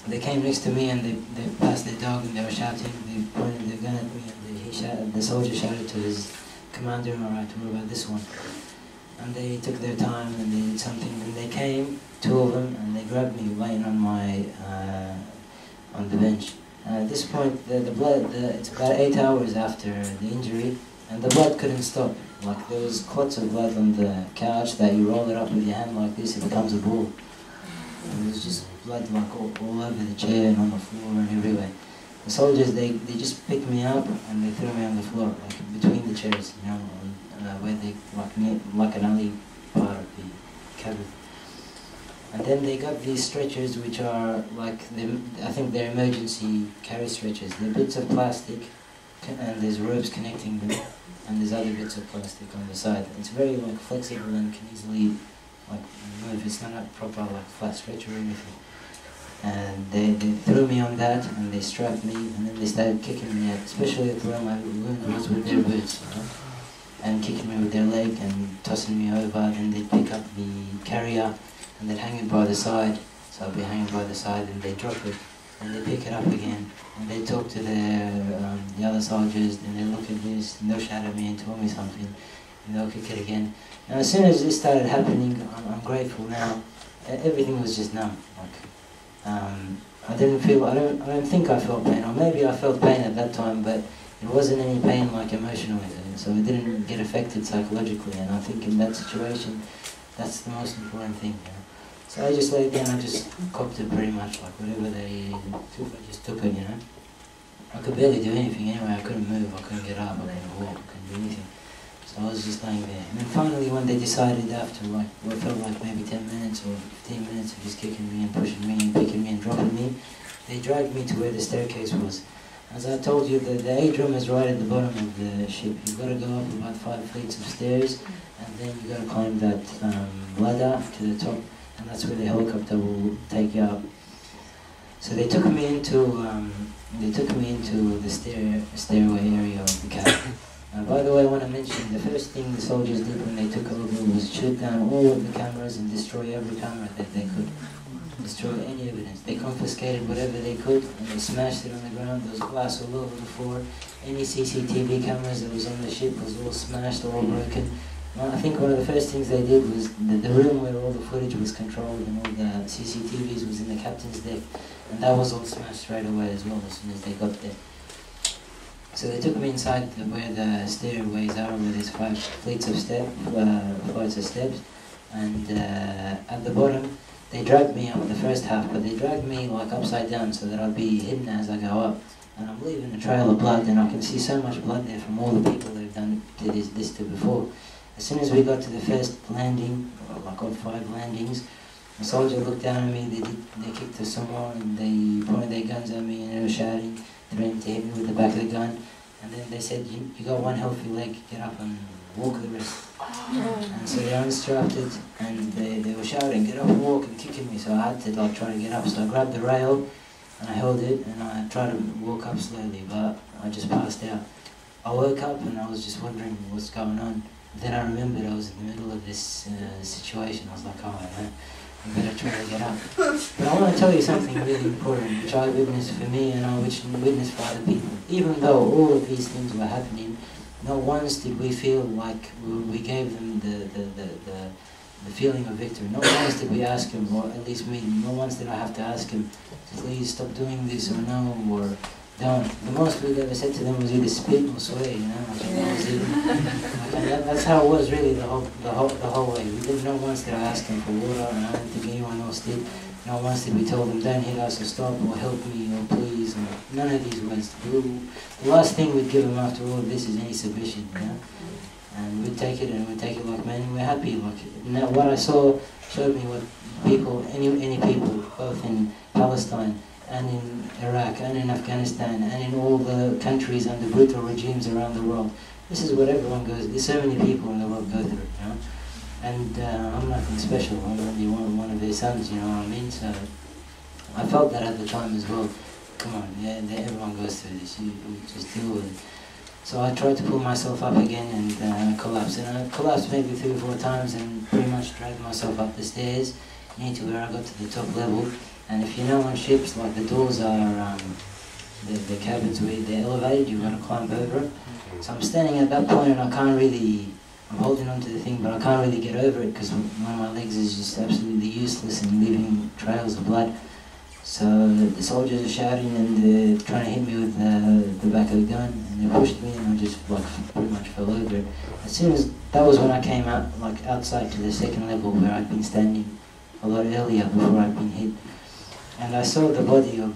they came next to me and they passed their dog and they were shouting. They pointed their gun at me and the soldier shouted to his commander, "All right, what about this one?" And they took their time and they did something. And they came, two of them, and they grabbed me laying on my on the bench. At this point, the blood. It's about 8 hours after the injury, and the blood couldn't stop. Like there was clots of blood on the couch that you roll it up with your hand like this, it becomes a ball. And there was just blood like all over the chair and on the floor and everywhere. The soldiers, they just picked me up and they threw me on the floor, like between the chairs, you know, where they like an alley part of the cabin. And then they got these stretchers, which are like I think they're emergency carry stretchers. They're bits of plastic, and there's ropes connecting them, and there's other bits of plastic on the side. It's very like flexible and can easily like move. It's not a proper like flat stretcher or anything. And they threw me on that, and they strapped me, and then they started kicking me out, especially at where my wound was with their boots, you know? And kicking me with their leg and tossing me over. Then they'd pick up the carrier and they'd hang it by the side. So I'd be hanging by the side, and they'd drop it, and they'd pick it up again, and they'd talk to the other soldiers, and they'd look at this, and they'll shout at me and tell me something, and they'll kick it again. Now as soon as this started happening, I'm grateful now. Everything was just numb. Like, I don't think I felt pain, or maybe I felt pain at that time, but it wasn't any pain like emotionally, so it didn't get affected psychologically, and I think in that situation, that's the most important thing, you know? So I just laid down, I just copped it pretty much, like whatever they took, I just took it, you know? I could barely do anything anyway, I couldn't move, I couldn't get up, I couldn't walk, I couldn't do anything. So I was just laying there. And then finally when they decided after like, what felt like maybe 10 minutes or 15 minutes of just kicking me and pushing me and picking me and dropping me, they dragged me to where the staircase was. As I told you, the aid room is right at the bottom of the ship. You've got to go up about 5 flights of stairs, and then you've got to climb that ladder to the top, and that's where the helicopter will take you up. So they took me into the stairway area of the cabin. By the way, I want to mention, the first thing the soldiers did when they took over was shoot down all of the cameras and destroy every camera that they could. Destroy any evidence. They confiscated whatever they could, and they smashed it on the ground. There was glass all over the floor. Any CCTV cameras that was on the ship was all smashed, all broken. Well, I think one of the first things they did was the room where all the footage was controlled and all the CCTVs was in the captain's deck, and that was all smashed straight away as well as soon as they got there. So they took me inside where the stairways are, where there's 5 flights of steps, and at the bottom they dragged me up the first half, but they dragged me like upside down so that I'd be hidden as I go up. And I'm leaving a trail of blood, and I can see so much blood there from all the people they've done this to before. As soon as we got to the first landing, like of 5 landings, the soldier looked down at me, they kicked us some more, and they pointed their guns at me, and they were shouting, threatening to hit me with the back of the gun. And then they said, you got one healthy leg, get up and walk the rest. And so they unstrapped it, and they were shouting, get up and walk, and kicking me, so I had to like try to get up. So I grabbed the rail, and I held it, and I tried to walk up slowly, but I just passed out. I woke up, and I was just wondering what's going on. Then I remembered I was in the middle of this situation. I was like, oh man, I better try to get up. But I want to tell you something really important, which I witnessed for me and I witnessed for other people. Even though all of these things were happening, not once did we feel like we gave them the feeling of victory. Not once did we ask him, or at least me, not once did I have to ask him, please stop doing this, or no, or don't. The most we ever said to them was either spit or swear, you know. That's how it was really the whole way. We didn't know once did I ask them for water, and I don't think anyone else did. Not once did we tell them don't hit us or stop or help me or please, or none of these words. The last thing we'd give them after all of this is any submission, you know. And we'd take it, and we'd take it like men, and we're happy. Like now, what I saw showed me what people, any people, both in Palestine and in Iraq and in Afghanistan and in all the countries under brutal regimes around the world. This is what everyone goes. There's so many people in the world go through, you know. And I'm nothing special. I'm only one of their sons, you know what I mean. So I felt that at the time as well. Come on, yeah, everyone goes through this. You just deal with it. So I tried to pull myself up again and collapsed. And I collapsed maybe 3 or 4 times and pretty much dragged myself up the stairs near to where I got to the top level. And if you know on ships, like the doors are, the cabins where they're elevated, you've got to climb over it. So I'm standing at that point and I can't really, I'm holding on to the thing, but I can't really get over it because one of my legs is just absolutely useless and leaving trails of blood. So the soldiers are shouting and they're trying to hit me with the back of the gun, and they pushed me and I just like pretty much fell over it. As soon as, that was when I came out, like outside to the second level where I'd been standing a lot earlier before I'd been hit. And I saw the body of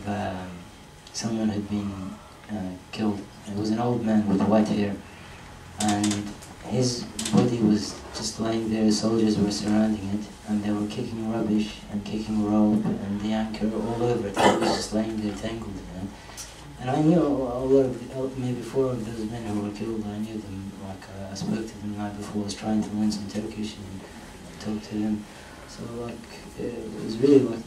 someone who'd been killed. It was an old man with white hair, and his body was just laying there. Soldiers were surrounding it, and they were kicking rubbish and kicking rope and the anchor all over it. It was just laying there tangled, you know. And I knew a lot of, maybe 4 of those men who were killed. I knew them. Like I spoke to them the night before. I was trying to learn some Turkish and talk to them. So like it was really like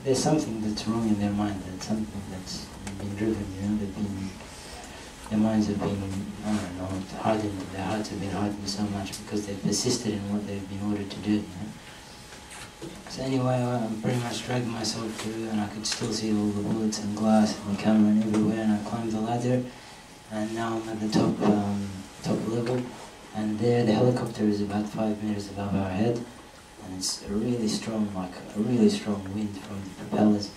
there's something that's wrong in their mind. That's something that's been driven. You know, their minds have been, I don't know, hardened. Their hearts have been hardened so much because they've persisted in what they've been ordered to do. You know? So anyway, I pretty much dragged myself through, and I could still see all the bullets and glass and the camera and everywhere. And I climbed the ladder, and now I'm at the top level. And there, the helicopter is about 5 meters above our head. And it's a really strong, like a really strong wind from the propellers,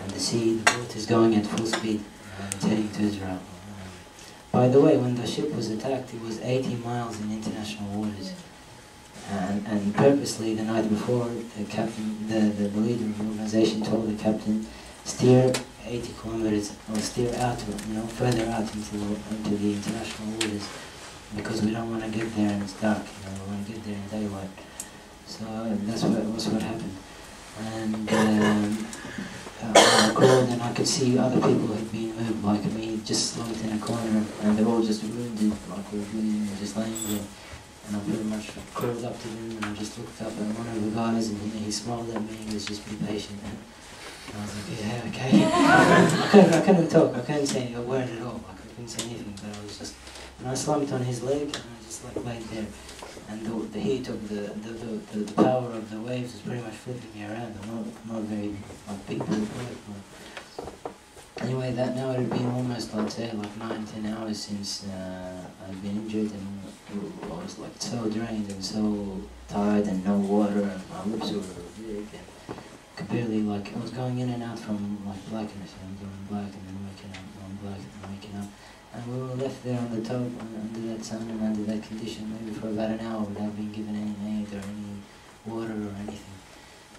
and the boat is going at full speed. It's heading to Israel. By the way, when the ship was attacked, it was 80 miles in international waters, and purposely the night before, the captain, the leader of the organization told the captain, steer 80 kilometers or steer out, you know, further out into the international waters, because we don't want to get there and it's dark. You know, we want to get there in daylight. So that's what happened. And I crawled and I could see other people who had been moved like me, just slumped in a corner, and they're all just wounded, like all bleeding, just laying there. And I pretty much crawled up to them and I just looked up at one of the guys, and he smiled at me and he was just, be patient. And I was like, yeah, okay. I couldn't talk, I couldn't say a word at all, like, I couldn't say anything, but I was just, and I slumped on his leg and I just like laid there. And the heat of the power of the waves was pretty much flipping me around. I'm not very like big built. Anyway, that now it had been almost, I'd say, like 9-10 hours since I'd been injured, and I was like so drained and so tired and no water, and my lips were big and could barely, like, I was going in and out from like blackness. I'm going black and then waking up, going black and then waking up. And we were left there on the top, under that sun and under that condition, maybe for about an hour without being given any aid or any water or anything.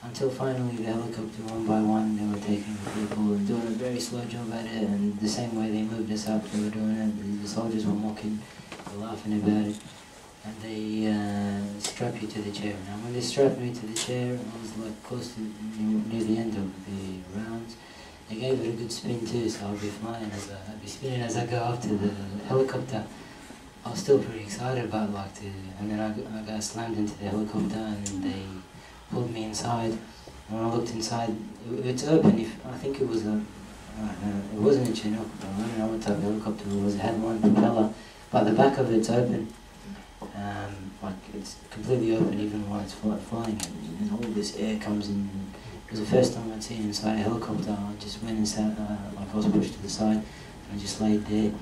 Until finally the helicopter, one by one, they were taking the people and doing a very slow job at it, and the same way they moved us up, they were doing it. The soldiers were mocking, they were laughing about it, and they strap you to the chair. Now when they strapped me to the chair, I was like close to near the end of the rounds. They gave it a good spin too, so I'll be flying I'd be spinning as I go up to the helicopter. I was still pretty excited about and then I got slammed into the helicopter, and then they pulled me inside. And when I looked inside, it's open. I think it was it wasn't a Chinook, I don't know what type of helicopter it was. It had one propeller, but the back of it's open. Like it's completely open even while it's flying, and all this air comes in. It was the first time I'd seen inside a helicopter. I just went and sat, like I was pushed to the side, and I just laid there.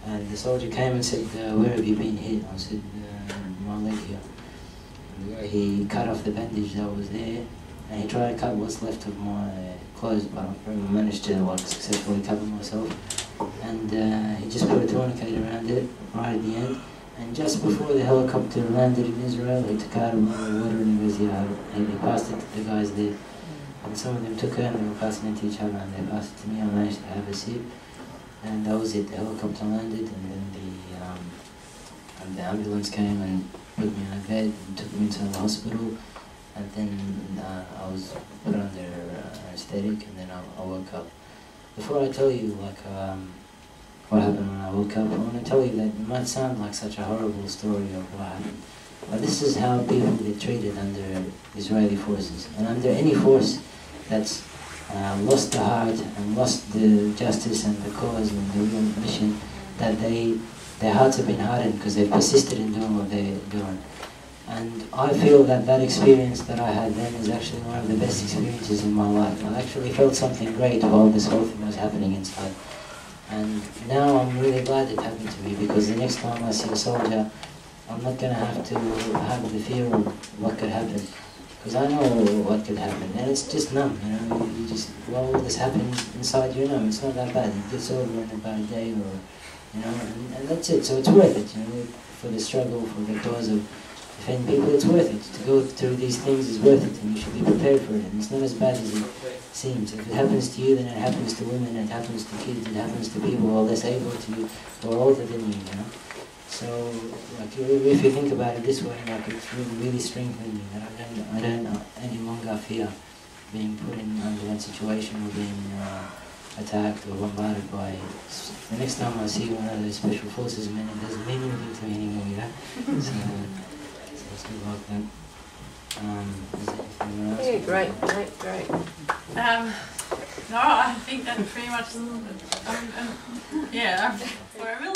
And the soldier came and said, where have you been hit? I said, my leg here. He cut off the bandage that was there, and he tried to cut what's left of my clothes, but I managed to like successfully cover myself. And he just put a tourniquet around it right at the end. And just before the helicopter landed in Israel, he took out a bottle of water and he was, he passed it to the guys there. And some of them took it and they were passing it to each other, and they passed it to me. I managed to have a sip, and that was it. The helicopter landed, and then the ambulance came and put me on a bed and took me into the hospital. And then I was put under anesthetic, and then I woke up. Before I tell you what happened when I woke up, I want to tell you that it might sound like such a horrible story of what happened, but this is how people get treated under Israeli forces, and under any force that's lost the heart and lost the justice and the cause and the real mission, that their hearts have been hardened because they've persisted in doing what they're doing. And I feel that that experience that I had then is actually one of the best experiences in my life. I actually felt something great while this whole thing was happening inside. And now I'm really glad it happened to me, because the next time I see a soldier, I'm not going to have the fear of what could happen. Because I know what could happen, and it's just numb, you know. You just, well, all this happens inside you, numb. It's not that bad. It gets over in about a day, or, you know, and that's it. So it's worth it, you know, for the struggle, for the cause of defending people. It's worth it. To go through these things is worth it, and you should be prepared for it. And it's not as bad as it seems. If it happens to you, then it happens to women, it happens to kids, it happens to people who are less able to, or older than you, you know. So, like, if you think about it this way, like, it's really strengthening me that I don't any longer fear being put in under that situation, or being attacked or bombarded by. The next time I see one of those special forces men, it doesn't mean anything to me anymore, you know. So it's good like that. Is there anything else? Yeah, great. No, I think that pretty much. Yeah, we're really.